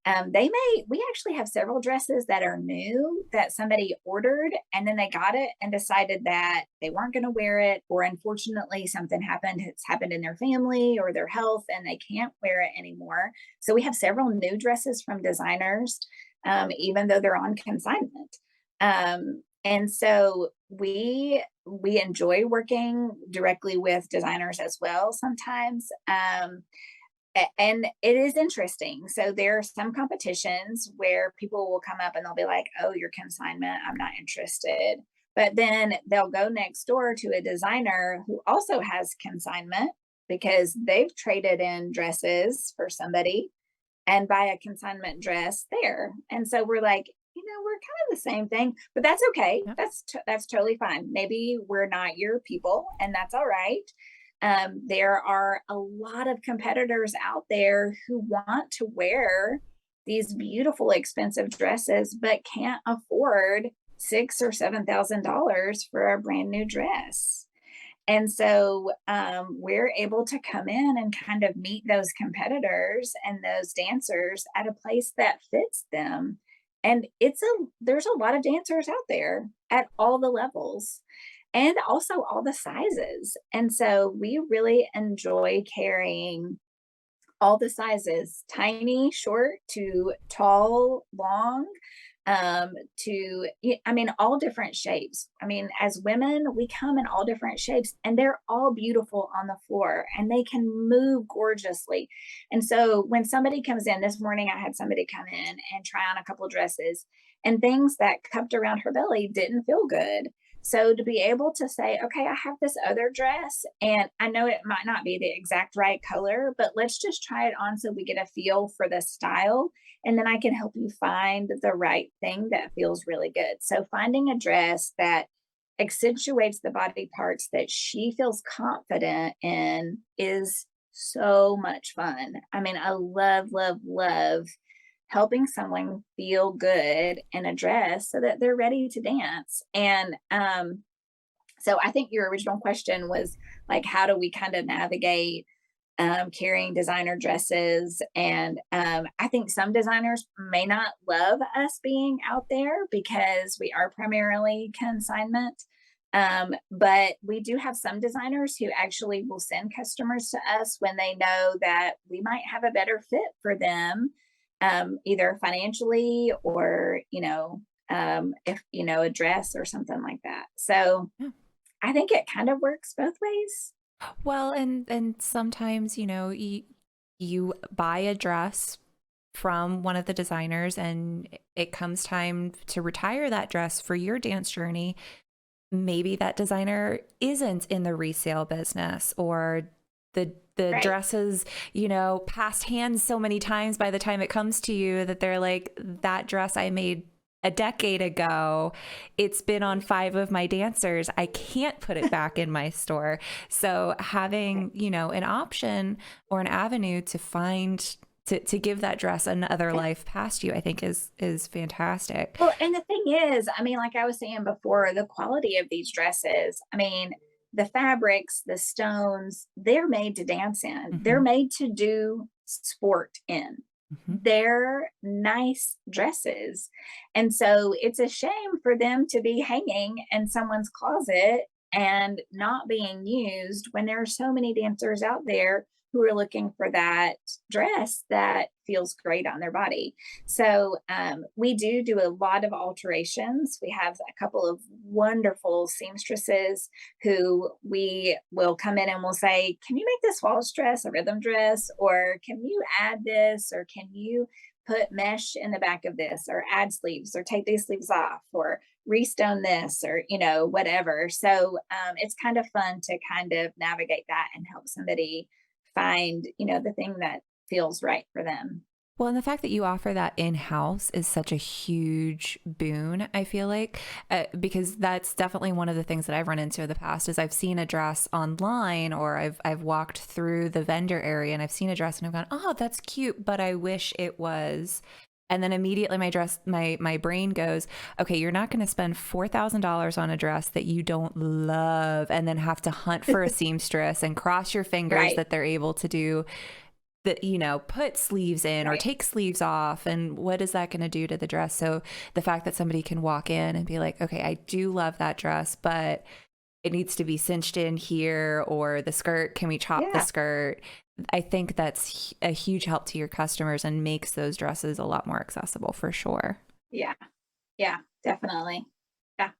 We actually have several dresses that are new that somebody ordered and then they got it and decided that they weren't going to wear it, or unfortunately something happened. It's happened in their family or their health and they can't wear it anymore. So we have several new dresses from designers, even though they're on consignment. And so we enjoy working directly with designers as well sometimes. And it is interesting. So there are some competitions where people will come up and they'll be like, "Oh, your consignment, I'm not interested." But then they'll go next door to a designer who also has consignment because they've traded in dresses for somebody and buy a consignment dress there. And so we're like, we're kind of the same thing, but that's okay. Yeah. That's totally fine. Maybe we're not your people, and that's all right. There are a lot of competitors out there who want to wear these beautiful, expensive dresses, but can't afford $6,000 or $7,000 for a brand new dress. And so we're able to come in and kind of meet those competitors and those dancers at a place that fits them. And there's a lot of dancers out there at all the levels and also all the sizes. And so we really enjoy carrying all the sizes, tiny, short to tall, long, all different shapes. I mean, as women, we come in all different shapes and they're all beautiful on the floor and they can move gorgeously. And so when somebody comes in this morning, I had somebody come in and try on a couple dresses, and things that cupped around her belly didn't feel good. So to be able to say, okay, I have this other dress and I know it might not be the exact right color, but let's just try it on so we get a feel for the style. And then I can help you find the right thing that feels really good. So finding a dress that accentuates the body parts that she feels confident in is so much fun. I mean, I love, love, love helping someone feel good in a dress so that they're ready to dance. And so I think your original question was like, how do we kind of navigate carrying designer dresses? And I think some designers may not love us being out there because we are primarily consignment. But we do have some designers who actually will send customers to us when they know that we might have a better fit for them, either financially or, if, a dress or something like that. So Yeah. I think it kind of works both ways. Well, and sometimes, you buy a dress from one of the designers and it comes time to retire that dress for your dance journey. Maybe that designer isn't in the resale business, or the Right. dresses, passed hands so many times by the time it comes to you that they're like, that dress I made a decade ago, it's been on 5 of my dancers. I can't put it back in my store. So having, an option or an avenue to find to give that dress another life past you, I think is fantastic. Well, and the thing is, I mean, like I was saying before, the quality of these dresses, I mean, the fabrics, the stones, they're made to dance in. They're Hmm. made to do sport in. Hmm. They're nice dresses. And so it's a shame for them to be hanging in someone's closet and not being used when there are so many dancers out there who are looking for that dress that feels great on their body. So we do a lot of alterations. We have a couple of wonderful seamstresses who we will come in and we'll say, can you make this waltz dress a rhythm dress? Or can you add this? Or can you put mesh in the back of this? Or add sleeves? Or take these sleeves off? Or restone this? Or, whatever. So it's kind of fun to kind of navigate that and help somebody find, the thing that feels right for them. Well, and the fact that you offer that in-house is such a huge boon, I feel like, because that's definitely one of the things that I've run into in the past is I've seen a dress online or I've walked through the vendor area and I've seen a dress and I've gone, oh, that's cute, but I wish it was. And then immediately my brain goes, okay, you're not going to spend $4,000 on a dress that you don't love and then have to hunt for a seamstress and cross your fingers Right. that they're able to do that, put sleeves in or Right. take sleeves off. And what is that going to do to the dress? So the fact that somebody can walk in and be like, okay, I do love that dress, but it needs to be cinched in here, or the skirt, can we chop the Yeah. skirt? I think that's a huge help to your customers and makes those dresses a lot more accessible for sure. Yeah. Yeah. Definitely. Yeah.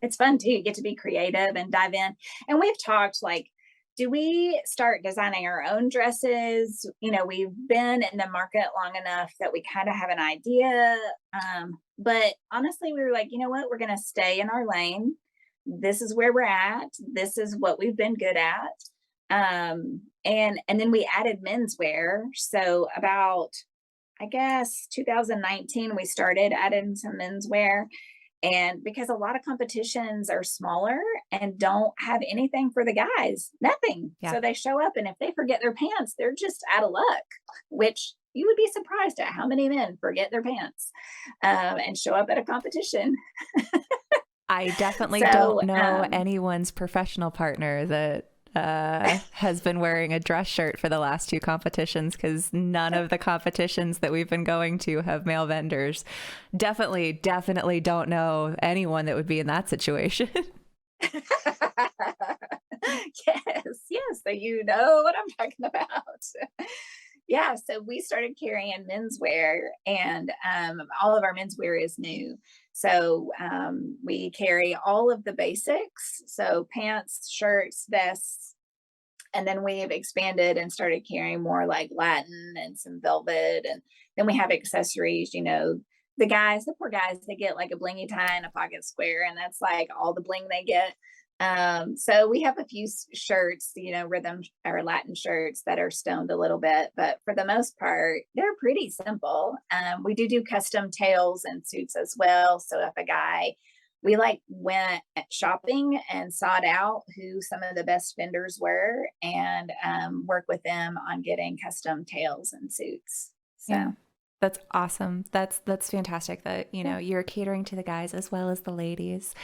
It's fun too. You get to be creative and dive in. And we've talked like, do we start designing our own dresses? We've been in the market long enough that we kind of have an idea. But honestly, we were like, you know what? We're going to stay in our lane. This is where we're at. This is what we've been good at. And then we added menswear. So about, I guess, 2019, we started adding some menswear. And because a lot of competitions are smaller and don't have anything for the guys, nothing. Yeah. So they show up and if they forget their pants, they're just out of luck, which you would be surprised at how many men forget their pants and show up at a competition. I definitely So, don't know anyone's professional partner that has been wearing a dress shirt for the last two competitions, because none of the competitions that we've been going to have male vendors. Definitely don't know anyone that would be in that situation. yes. So you know what I'm talking about. Yeah, so we started carrying menswear, and all of our menswear is new. So we carry all of the basics, so pants, shirts, vests, and then we've expanded and started carrying more like Latin and some velvet, and then we have accessories. The poor guys, they get like a blingy tie and a pocket square, and that's like all the bling they get. So we have a few shirts, rhythm or Latin shirts that are stoned a little bit, but for the most part, they're pretty simple. We do custom tails and suits as well. So if a guy, we like went shopping and sought out who some of the best vendors were and work with them on getting custom tails and suits. So. Yeah. That's awesome. That's fantastic that, you're catering to the guys as well as the ladies.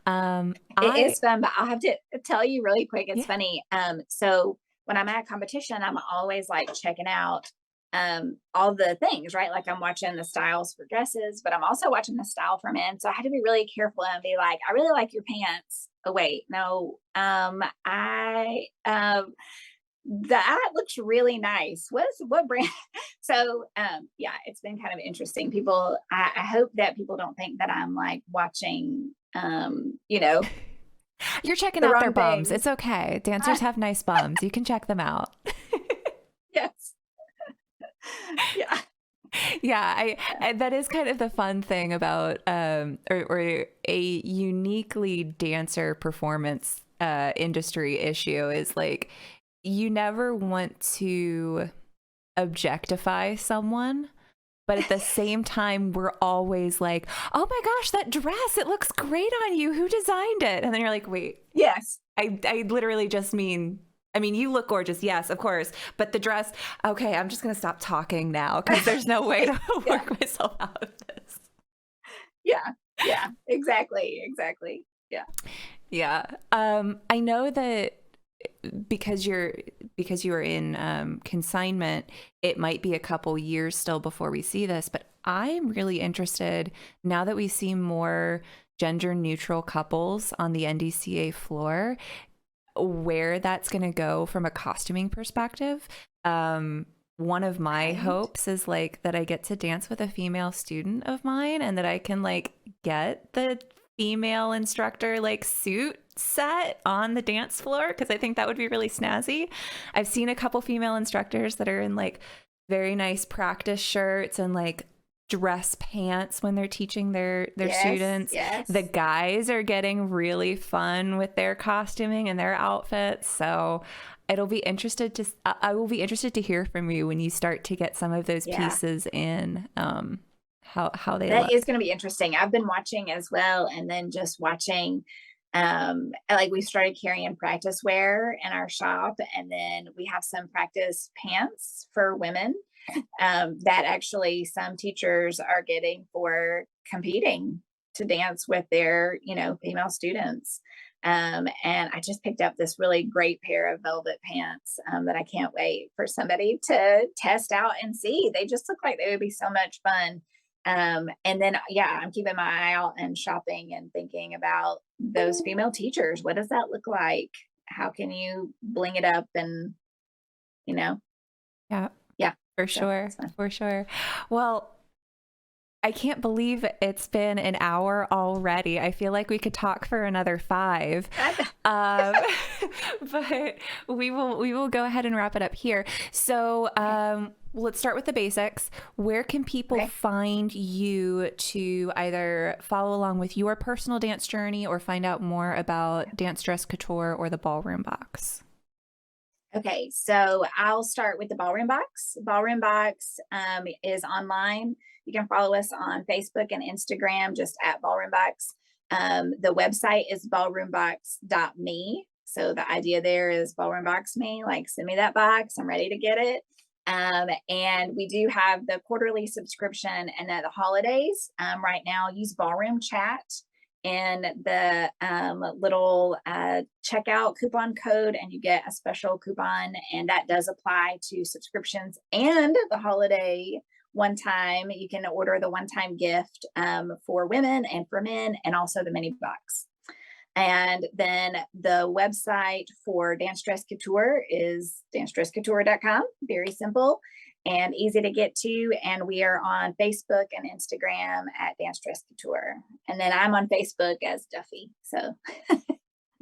It is fun, but I'll have to tell you really quick. It's Yeah. funny. So when I'm at a competition, I'm always like checking out all the things, right? Like I'm watching the styles for dresses, but I'm also watching the style for men. So I had to be really careful and be like, I really like your pants. Oh wait, no. That looks really nice. What brand? So yeah, it's been kind of interesting. People, I hope that people don't think that I'm like watching You're checking the out their wrong bums. things. It's okay. Dancers have nice bums. You can check them out. Yes. Yeah. Yeah, I that is kind of the fun thing about or a uniquely dancer performance industry issue is like you never want to objectify someone, but at the same time we're always like, oh my gosh, that dress, it looks great on you, who designed it? And then you're like, wait, Yes. I literally just mean I mean, you look gorgeous, yes, of course, but the dress, okay, I'm just gonna stop talking now because there's no way to Yeah. work myself out of this. Yeah. Yeah. Exactly. Exactly. Yeah. Yeah. I know that because you are in consignment, it might be a couple years still before we see this, but I'm really interested now that we see more gender neutral couples on the NDCA floor, where that's going to go from a costuming perspective. One of my Right. hopes is like that I get to dance with a female student of mine and that I can like get the female instructor like suit set on the dance floor because I think that would be really snazzy. I've seen a couple female instructors that are in like very nice practice shirts and like dress pants when they're teaching their Yes. students. The Yes. guys are getting really fun with their costuming and their outfits. So it'll be interested to I will be interested to hear from you when you start to get some of those Yeah. pieces in, how they That is look. going to be interesting. I've been watching as well, and then just watching. Like we started carrying practice wear in our shop, and then we have some practice pants for women that actually some teachers are getting for competing to dance with their, female students. And I just picked up this really great pair of velvet pants that I can't wait for somebody to test out and see. They just look like they would be so much fun. And then, yeah, I'm keeping my eye out and shopping and thinking about those female teachers. What does that look like? How can you bling it up and, you know, Yeah, yeah. for So sure. it's fun. For sure. Well, I can't believe it's been an hour already. I feel like we could talk for another 5. Um, but we will go ahead and wrap it up here. So Okay. let's start with the basics. Where can people Okay. find you to either follow along with your personal dance journey or find out more about Dance Dress Couture or the Ballroom Box? Okay, so I'll start with the Ballroom Box. Ballroom Box is online. You can follow us on Facebook and Instagram just at Ballroom Box. The website is ballroombox.me. So the idea there is Ballroom Box me, like send me that box. I'm ready to get it. And we do have the quarterly subscription and at the holidays. Right now, use Ballroom Chat and the little checkout coupon code, and you get a special coupon, and that does apply to subscriptions and the holiday one time. You can order the one time gift for women and for men, and also the mini box. And then the website for Dance Dress Couture is dancedresscouture.com. Very simple and easy to get to. And we are on Facebook and Instagram at Dance Dress Couture. And then I'm on Facebook as Duffy. So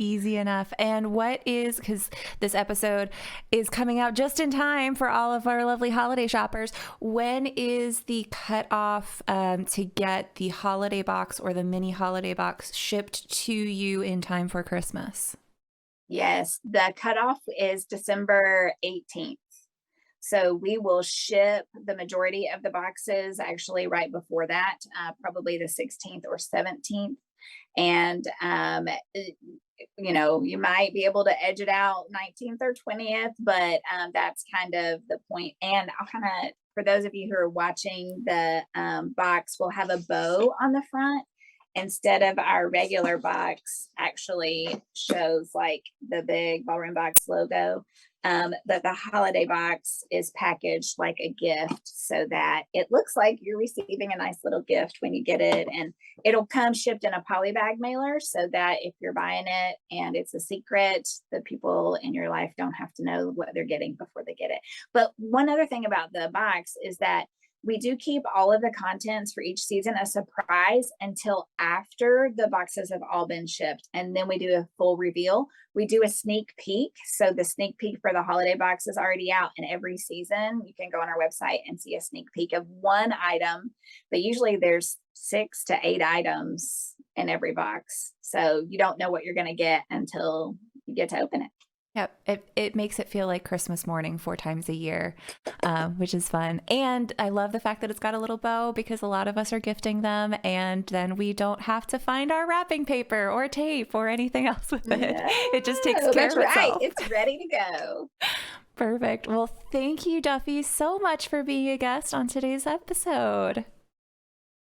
Easy enough. And what is, because this episode is coming out just in time for all of our lovely holiday shoppers, when is the cutoff to get the holiday box or the mini holiday box shipped to you in time for Christmas? yes, the cutoff is December 18th. So we will ship the majority of the boxes actually right before that, probably the 16th or 17th. And you might be able to edge it out 19th or 20th, but that's kind of the point. And I'll kind of, for those of you who are watching, the box will have a bow on the front instead of our regular box actually shows like the big Ballroom Box logo. That the holiday box is packaged like a gift so that it looks like you're receiving a nice little gift when you get it. And it'll come shipped in a poly bag mailer so that if you're buying it and it's a secret, the people in your life don't have to know what they're getting before they get it. But one other thing about the box is that we do keep all of the contents for each season a surprise until after the boxes have all been shipped. And then we do a full reveal. We do a sneak peek. So the sneak peek for the holiday box is already out. And every season, you can go on our website and see a sneak peek of one item. But usually there's 6 to 8 items in every box. So you don't know what you're going to get until you get to open it. Yep. It makes it feel like Christmas morning 4 times a year, which is fun. And I love the fact that it's got a little bow because a lot of us are gifting them, and then we don't have to find our wrapping paper or tape or anything else with it. It just takes No, care that's of right. itself. It's ready to go. Perfect. Well, thank you, Duffy, so much for being a guest on today's episode.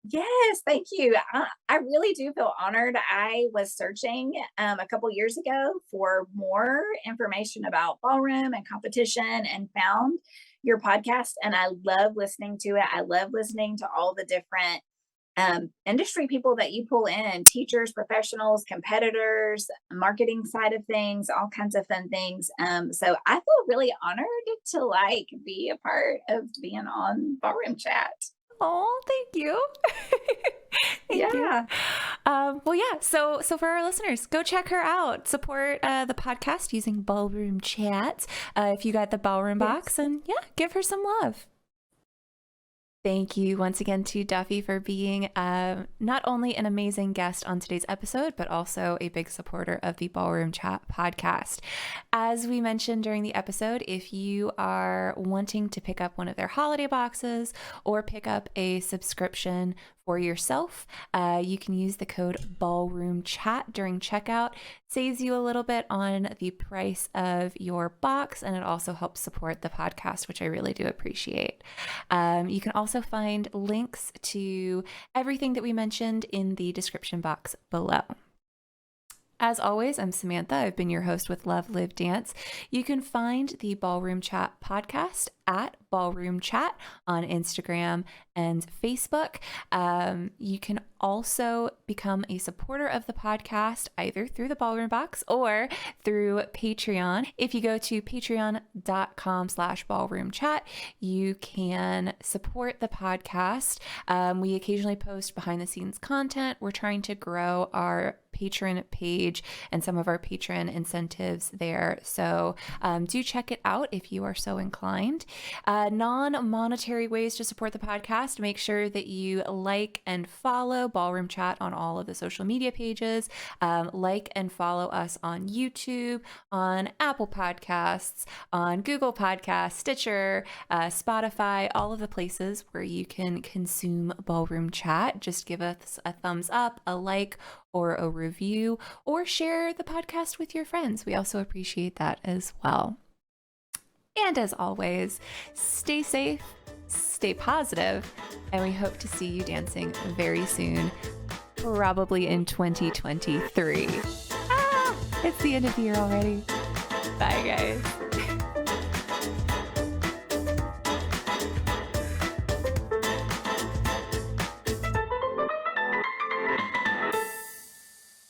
Yes, thank you. I really do feel honored. I was searching a couple years ago for more information about ballroom and competition and found your podcast. And I love listening to it. I love listening to all the different industry people that you pull in, teachers, professionals, competitors, marketing side of things, all kinds of fun things. So I feel really honored to like be a part of being on Ballroom Chat. Oh, thank you. Thank you. Yeah. Well, yeah. So for our listeners, go check her out. Support the podcast using Ballroom Chat. If you got the Ballroom Box, and yeah, give her some love. Thank you once again to Duffy for being not only an amazing guest on today's episode, but also a big supporter of the Ballroom Chat podcast. As we mentioned during the episode, if you are wanting to pick up one of their holiday boxes or pick up a subscription for yourself, you can use the code Ballroom Chat during checkout. Saves you a little bit on the price of your box, and it also helps support the podcast, which I really do appreciate. You can also find links to everything that we mentioned in the description box below. As always, I'm Samantha. I've been your host with Love.Live.Dance. You can find the Ballroom Chat podcast at Ballroom Chat on Instagram and Facebook. You can also become a supporter of the podcast either through the Ballroom Box or through Patreon. If you go to patreon.com/ballroomchat, you can support the podcast. We occasionally post behind the scenes content. We're trying to grow our patron page and some of our patron incentives there. So do check it out if you are so inclined. Non-monetary ways to support the podcast: make sure that you like and follow Ballroom Chat on all of the social media pages. Like and follow us on YouTube, on Apple Podcasts, on Google Podcasts, Stitcher, Spotify, all of the places where you can consume Ballroom Chat. Just give us a thumbs up, a like, or a review, or share the podcast with your friends. We also appreciate that as well. And as always, stay safe, stay positive, and we hope to see you dancing very soon, probably in 2023. It's the end of the year already. Bye, guys.